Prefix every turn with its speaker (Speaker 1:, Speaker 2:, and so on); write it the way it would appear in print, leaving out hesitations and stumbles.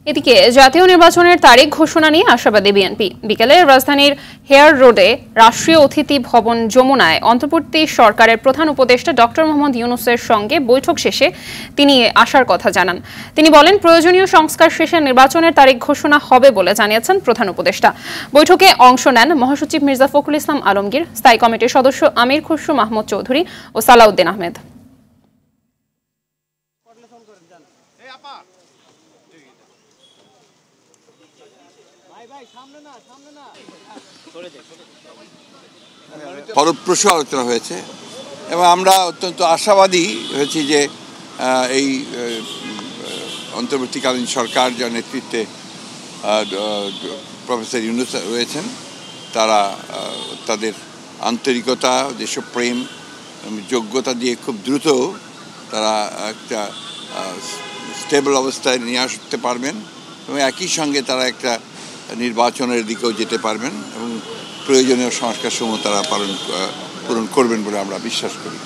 Speaker 1: এদিকে জাতীয় নির্বাচনের তারিখ ঘোষণা নিয়ে আশাবাদী বিএনপি। বিকেলে রাজধানীর হেয়ার রোডে রাষ্ট্রীয় অতিথি ভবন যমুনায় অন্তর্বর্তী সরকারের প্রধান উপদেষ্টা ডক্টর মোহাম্মদ ইউনূসের সঙ্গে বৈঠক শেষে তিনি আসার কথা জানান। তিনি বলেন, প্রয়োজনীয় সংস্কার শেষে নির্বাচনের তারিখ ঘোষণা হবে বলে জানিয়েছেন প্রধান উপদেষ্টা। বৈঠকে অংশ নেন মহাসচিব মির্জা ফখরুল ইসলাম আলমগীর, স্থায়ী কমিটির সদস্য আমির খুসরু মাহমুদ চৌধুরী ও সালাউদ্দিন আহমেদ।
Speaker 2: ফলপ্রসূ আলোচনা হয়েছে এবং আমরা অত্যন্ত আশাবাদী হয়েছি যে এই অন্তর্বর্তীকালীন সরকার যার নেতৃত্বে প্রফেসর ইউনূস রয়েছেন, তারা তাদের আন্তরিকতা, দেশপ্রেম, যোগ্যতা দিয়ে খুব দ্রুত তারা একটা স্টেবল অবস্থায় নিয়ে আসতে পারবেন এবং একই সঙ্গে তারা একটা নির্বাচনের দিকেও যেতে পারবেন এবং প্রয়োজনীয় সংস্কারসমূহ তারা পূরণ করবেন বলে আমরা বিশ্বাস করি।